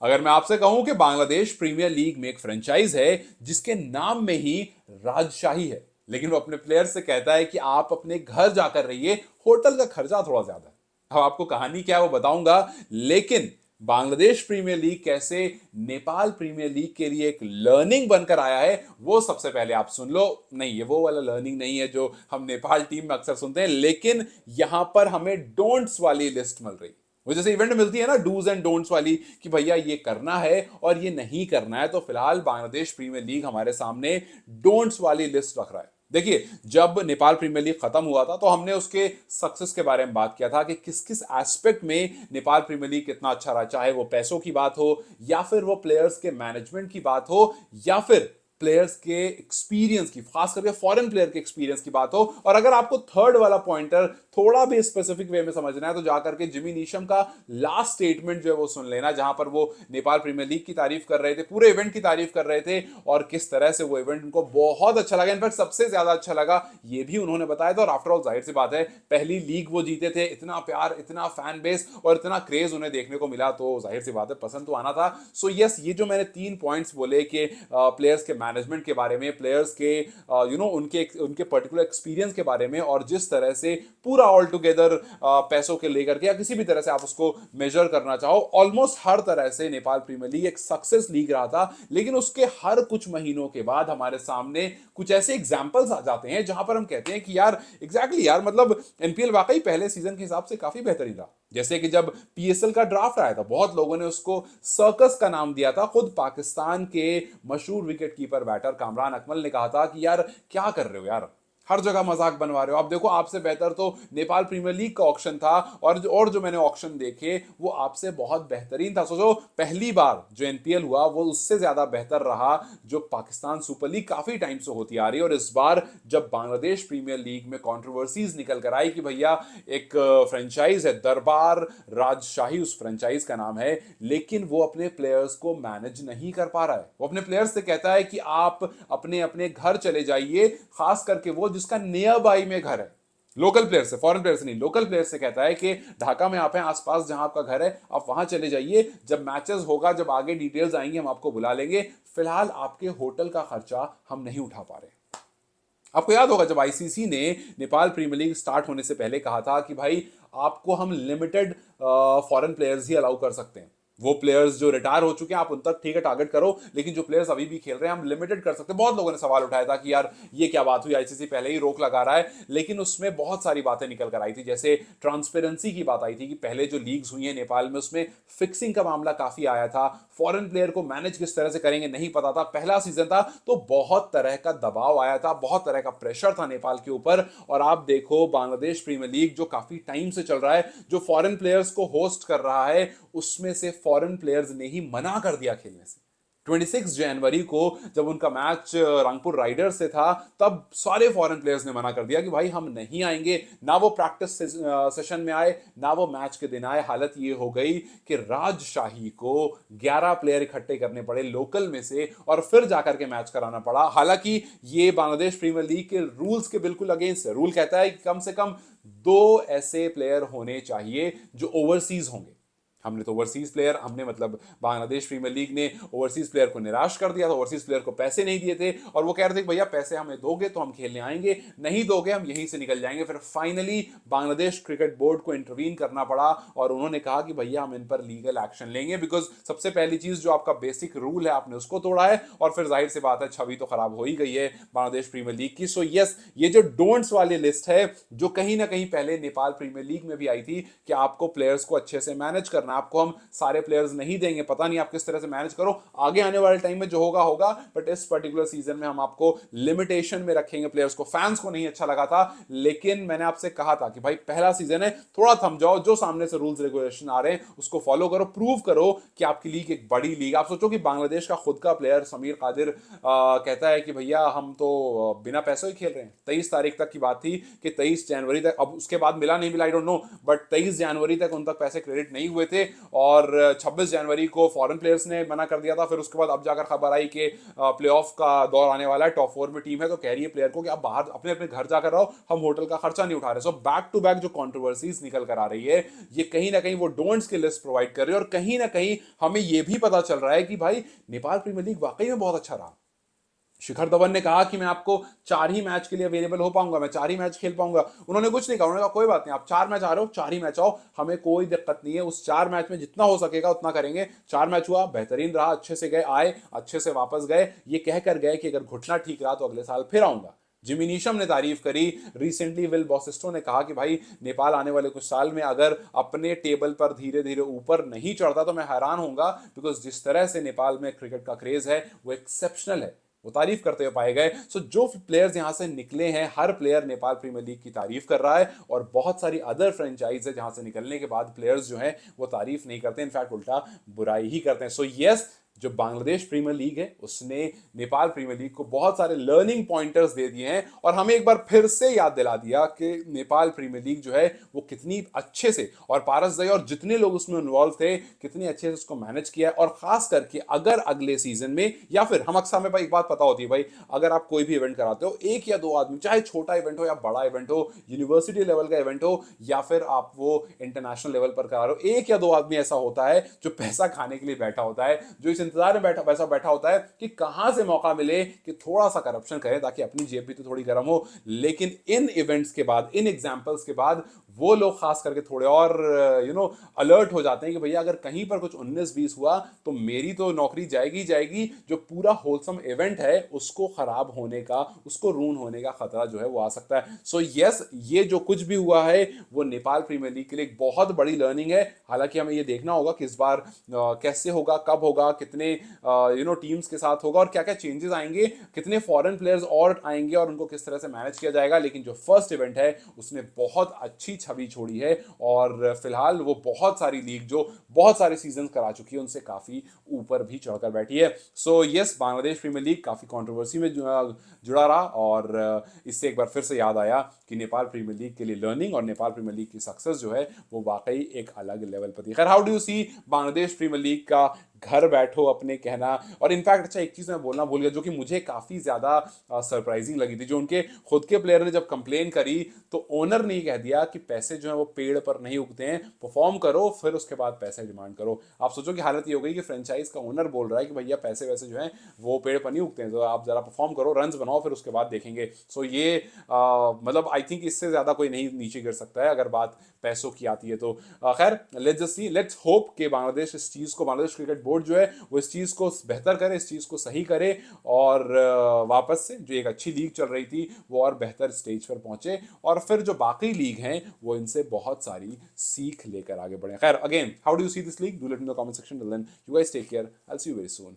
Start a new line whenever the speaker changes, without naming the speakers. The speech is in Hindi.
अगर मैं आपसे कहूं कि बांग्लादेश प्रीमियर लीग में एक फ्रेंचाइज है जिसके नाम में ही राजशाही है, लेकिन वो अपने प्लेयर से कहता है कि आप अपने घर जाकर रहिए, होटल का खर्चा थोड़ा ज्यादा है। अब आपको कहानी क्या है वो बताऊंगा, लेकिन बांग्लादेश प्रीमियर लीग कैसे नेपाल प्रीमियर लीग के लिए एक लर्निंग बनकर आया है वो सबसे पहले आप सुन लो। नहीं, ये वो वाला लर्निंग नहीं है जो हम नेपाल टीम में अक्सर सुनते हैं, लेकिन यहां पर हमें डोंट्स वाली लिस्ट मिल रही। वो जैसे इवेंट मिलती है ना डूज एंड डोंट्स वाली, कि भैया ये करना है और ये नहीं करना है, तो फिलहाल बांग्लादेश प्रीमियर लीग हमारे सामने डोंट्स वाली लिस्ट रख रहा है। देखिए, जब नेपाल प्रीमियर लीग खत्म हुआ था तो हमने उसके सक्सेस के बारे में बात किया था कि किस किस एस्पेक्ट में नेपाल प्रीमियर लीग कितना अच्छा रहा, चाहे वो पैसों की बात हो या फिर वो प्लेयर्स के मैनेजमेंट की बात हो या फिर प्लेयर्स के एक्सपीरियंस की, खास करके फॉरेन प्लेयर के एक्सपीरियंस की बात हो। और अगर आपको थर्ड वाला पॉइंटर थोड़ा भी स्पेसिफिक वे में समझना है तो जाकर के जिमी नीशम का लास्ट स्टेटमेंट जो है वो सुन लेना, जहां पर वो नेपाल प्रीमियर लीग की तारीफ कर रहे थे, पूरे इवेंट की तारीफ कर रहे थे और किस तरह से वो इवेंट उनको बहुत अच्छा लगा। इनफैक्ट सबसे ज्यादा अच्छा लगा ये भी उन्होंने बताया था। और आफ्टर ऑल जाहिर सी बात है, पहली लीग वो जीते थे, इतना प्यार, इतना फैन बेस और इतना क्रेज उन्हें देखने को मिला, तो जाहिर सी बात है पसंद तो आना था। सो यस, ये जो मैंने 3 पॉइंट्स बोले कि प्लेयर्स के मैनेजमेंट के बारे में, प्लेयर्स के उनके उनके पर्टिकुलर एक्सपीरियंस के बारे में, और जिस तरह से पूरा ऑल टुगेदर पैसों के लेकर के या किसी भी तरह से आप उसको मेजर करना चाहो, ऑलमोस्ट हर तरह से नेपाल प्रीमियर लीग एक सक्सेस लीग रहा था। लेकिन उसके हर कुछ महीनों के बाद हमारे सामने कुछ ऐसे एग्जांपल्स आ जाते हैं जहां पर हम कहते हैं कि यार एग्जैक्टली यार, मतलब एनपीएल वाकई पहले सीजन के हिसाब से काफी बेहतरीन था। जैसे कि जब पीएसएल का ड्राफ्ट आया था, बहुत लोगों ने उसको सर्कस का नाम दिया था। खुद पाकिस्तान के मशहूर wicket keeper batter Kamran Akmal ने कहा था कि यार क्या कर रहे हो यार, हर जगह मजाक बनवा रहे हो। आप देखो, आपसे बेहतर तो नेपाल प्रीमियर लीग का ऑक्शन था, और जो मैंने ऑक्शन देखे वो आपसे बहुत बेहतरीन था। सोचो, पहली बार जो एनपीएल हुआ वो उससे ज्यादा बेहतर रहा जो पाकिस्तान सुपर लीग काफी टाइम से होती आ रही है। और इस बार जब बांग्लादेश प्रीमियर लीग में कंट्रोवर्सीज निकल कर आई कि भैया एक फ्रेंचाइज है दरबार राजशाही, उस फ्रेंचाइज का नाम है, लेकिन वो अपने प्लेयर्स को मैनेज नहीं कर पा रहा है। वो अपने प्लेयर्स से कहता है कि आप अपने अपने घर चले जाइए, खास करके वो जिसका नियर बाई में घर है। लोकल प्लेयर से, फॉरेन प्लेयर से नहीं, लोकल प्लेयर से कहता है कि ढाका में आप हैं, आसपास जहां आपका घर है आप वहां चले जाइए, जब मैचेस होगा, जब आगे डिटेल्स आएंगी हम आपको बुला लेंगे, फिलहाल आपके होटल का खर्चा हम नहीं उठा पा रहे। आपको याद होगा जब आईसीसी ने नेपाल प्रीमियर लीग स्टार्ट होने से पहले कहा था कि भाई आपको हम लिमिटेड फॉरेन प्लेयर्स ही अलाउ कर सकते हैं, वो प्लेयर्स जो रिटायर हो चुके हैं आप उन तक ठीक है टारगेट करो, लेकिन जो प्लेयर्स अभी भी खेल रहे हैं हम लिमिटेड कर सकते हैं। बहुत लोगों ने सवाल उठाया था कि यार ये क्या बात हुई, आईसीसी पहले ही रोक लगा रहा है। लेकिन उसमें बहुत सारी बातें निकल कर आई थी, जैसे ट्रांसपेरेंसी की बात आई थी कि पहले जो लीग्स हुई है नेपाल में उसमें फिक्सिंग का मामला काफी आया था, फॉरेन प्लेयर को मैनेज किस तरह से करेंगे नहीं पता था, पहला सीजन था तो बहुत तरह का दबाव आया था, बहुत तरह का प्रेशर था नेपाल के ऊपर। और आप देखो बांग्लादेश प्रीमियर लीग जो काफी टाइम से चल रहा है, जो फॉरेन प्लेयर्स को होस्ट कर रहा है, उसमें से फॉरेन प्लेयर्स ने ही मना कर दिया खेलने से। 26 जनवरी को जब उनका मैच रंगपुर राइडर्स से था, तब सारे फॉरेन प्लेयर्स ने मना कर दिया कि भाई हम नहीं आएंगे, ना वो प्रैक्टिस सेशन में आए ना वो मैच के दिन आए। हालत ये हो गई कि राजशाही को 11 प्लेयर इकट्ठे करने पड़े लोकल में से और फिर जाकर के मैच कराना पड़ा। हालांकि ये बांग्लादेश प्रीमियर लीग के रूल्स के बिल्कुल अगेंस्ट है। रूल कहता है कि कम से कम 2 ऐसे प्लेयर होने चाहिए जो ओवरसीज होंगे। हमने तो ओवरसीज प्लेयर, हमने मतलब बांग्लादेश प्रीमियर लीग ने ओवरसीज प्लेयर को निराश कर दिया था, ओवरसीज प्लेयर को पैसे नहीं दिए थे और वो कह रहे थे कि भैया पैसे हमें दोगे तो हम खेलने आएंगे, नहीं दोगे हम यहीं से निकल जाएंगे। फिर फाइनली बांग्लादेश क्रिकेट बोर्ड को इंटरवीन करना पड़ा और उन्होंने कहा कि भैया हम इन पर लीगल एक्शन लेंगे, बिकॉज सबसे पहली चीज जो आपका बेसिक रूल है आपने उसको तोड़ा है और फिर जाहिर सी बात है छवि तो खराब हो ही गई है बांग्लादेश प्रीमियर लीग की। सो यस, ये जो डोंट्स वाली लिस्ट है जो कहीं ना कहीं पहले नेपाल प्रीमियर लीग में भी आई थी कि आपको प्लेयर्स को अच्छे से मैनेज करना, आपको हम सारे प्लेयर्स नहीं देंगे, पता नहीं आप किस तरह से मैनेज करो, आगे आने वाले टाइम में जो होगा होगा, बट इस पर्टिकुलर सीजन में हम आपको लिमिटेशन में रखेंगे प्लेयर्स को। फैंस को नहीं अच्छा लगा था, लेकिन मैंने आपसे कहा था कि भाई पहला सीजन है, थोड़ा थम जाओ, जो सामने से रूल्स रेगुलेशन आ रहे हैं उसको फॉलो करो, प्रूव करो कि आपकी लीग एक बड़ी लीग। आप सोचो कि बांग्लादेश का खुद का प्लेयर समीर कादिर कहता है कि भैया हम तो बिना पैसों ही खेल रहे हैं। 23 तारीख तक की बात थी कि 23 जनवरी तक, अब उसके बाद मिला नहीं मिला आई डोंट नो, बट 23 जनवरी तक उन तक पैसे क्रेडिट नहीं हुए थे और 26 जनवरी को फॉरेन प्लेयर्स ने मना कर दिया था। फिर उसके बाद अब जाकर खबर आई कि प्लेऑफ का दौर आने वाला है, टॉप 4 में टीम है, तो कह रही है प्लेयर को कि आप बाहर अपने अपने घर जाकर रहो, हम होटल का खर्चा नहीं उठा रहे। सो बैक टू बैक जो कंट्रोवर्सीज निकल कर आ रही है, ये कहीं ना कहीं वो डोंट्स की लिस्ट प्रोवाइड कर रही है। और कहीं ना कहीं हमें ये भी पता चल रहा है कि भाई नेपाल प्रीमियर लीग वाकई में बहुत अच्छा रहा। शिखर धवन ने कहा कि मैं आपको 4 ही मैच के लिए अवेलेबल हो पाऊंगा, मैं 4 ही मैच खेल पाऊंगा। उन्होंने कुछ नहीं कहा, उन्होंने कहा कोई बात नहीं, आप 4 मैच आ रहे हो, 4 ही मैच आओ, हमें कोई दिक्कत नहीं है, उस 4 मैच में जितना हो सकेगा उतना करेंगे। 4 मैच हुआ, बेहतरीन रहा, अच्छे से गए, आए, अच्छे से वापस गए, ये कहकर गए कि अगर घुटना ठीक रहा तो अगले साल फिर आऊंगा। जिमी नीशम ने तारीफ करी। रिसेंटली विल बॉसिस्टो ने कहा कि भाई नेपाल आने वाले कुछ साल में अगर अपने टेबल पर धीरे धीरे ऊपर नहीं चढ़ता तो मैं हैरान होऊंगा, बिकॉज जिस तरह से नेपाल में क्रिकेट का क्रेज है वो एक्सेप्शनल है। वो तारीफ करते हुए पाए गए। सो जो प्लेयर्स यहां से निकले हैं, हर प्लेयर नेपाल प्रीमियर लीग की तारीफ कर रहा है, और बहुत सारी अदर फ्रेंचाइज है जहां से निकलने के बाद प्लेयर्स जो हैं वो तारीफ नहीं करते, इनफैक्ट उल्टा बुराई ही करते हैं। सो यस, जो बांग्लादेश प्रीमियर लीग है उसने नेपाल प्रीमियर लीग को बहुत सारे लर्निंग पॉइंटर्स दे दिए हैं, और हमें एक बार फिर से याद दिला दिया कि नेपाल प्रीमियर लीग जो है वो कितनी अच्छे से, और पारस दई और जितने लोग उसमें इन्वॉल्व थे, कितने अच्छे से उसको मैनेज किया है। और खास करके अगर अगले सीजन में, या फिर हम अक्सर में भाई एक बात पता होती है भाई, अगर आप कोई भी इवेंट कराते हो, एक या दो आदमी, चाहे छोटा इवेंट हो या बड़ा इवेंट हो, यूनिवर्सिटी लेवल का इवेंट हो या फिर आप वो इंटरनेशनल लेवल पर करा रहे हो, एक या दो आदमी ऐसा होता है जो पैसा खाने के लिए बैठा होता है, जो इस इंतजार में बैठा होता है कि कहां से मौका मिले कि थोड़ा सा करप्शन करें ताकि अपनी जेब भी तो थोड़ी गर्म हो। लेकिन इन इवेंट्स के बाद, इन एग्जांपल्स के बाद वो लोग खास करके थोड़े और अलर्ट हो जाते हैं कि भैया अगर कहीं पर कुछ 19-20 हुआ तो मेरी तो नौकरी जाएगी जाएगी, जो पूरा होलसम इवेंट है उसको खराब होने का, उसको रून होने का खतरा जो है वो आ सकता है। सो यस, ये जो कुछ भी हुआ है वो नेपाल प्रीमियर लीग के लिए एक बहुत बड़ी लर्निंग है। हालांकि हमें ये देखना होगा कि इस बार कैसे होगा, कब होगा, कितने टीम्स के साथ होगा और क्या क्या चेंजेस आएंगे, कितने फॉरेन प्लेयर्स और आएंगे और उनको किस तरह से मैनेज किया जाएगा। लेकिन जो फर्स्ट इवेंट है उसने बहुत अच्छी छवि छोड़ी है, और फिलहाल वो बहुत सारी लीग जो बहुत सारे सीजन करा चुकी है उनसे काफी ऊपर भी चढ़कर बैठी है। So yes, Bangladesh premier league काफी कंट्रोवर्सी में जुड़ा रहा, और इससे एक बार फिर से याद आया कि नेपाल प्रीमियर लीग के लिए लर्निंग और नेपाल प्रीमियर लीग की सक्सेस जो है वो वाकई एक अलग लेवल पर थी। खैर, how do you see Bangladesh premier league का घर बैठो अपने कहना। और इनफैक्ट अच्छा, एक चीज मैं बोलना भूल गया जो कि मुझे काफी ज्यादा सरप्राइजिंग लगी थी, जो उनके खुद के प्लेयर ने जब कंप्लेन करी तो ओनर ने कह दिया कि पैसे जो है वो पेड़ पर नहीं उगते हैं, परफॉर्म करो फिर उसके बाद पैसे डिमांड करो। आप सोचो कि हालत ये हो गई कि फ्रेंचाइज का ओनर बोल रहा है कि भैया पैसे वैसे जो है वो पेड़ पर नहीं उगते हैं, तो आप जरा परफॉर्म करो, रन्स बनाओ, फिर उसके बाद देखेंगे। सो ये मतलब आई थिंक इससे ज्यादा कोई नहीं नीचे गिर सकता है अगर बात पैसों की आती है तो। खैर, let's just see, let's hope कि बांग्लादेश इस चीज को, बांग्लादेश क्रिकेट बोर्ड जो है वो इस चीज को बेहतर करे, इस चीज को सही करे, और वापस से जो एक अच्छी लीग चल रही थी वो और बेहतर स्टेज पर पहुंचे, और फिर जो बाकी लीग हैं वो इनसे बहुत सारी सीख लेकर आगे बढ़े। खैर, again, how do you see this league? Do let in the comment section. Till then, you guys take care, I will see you very soon.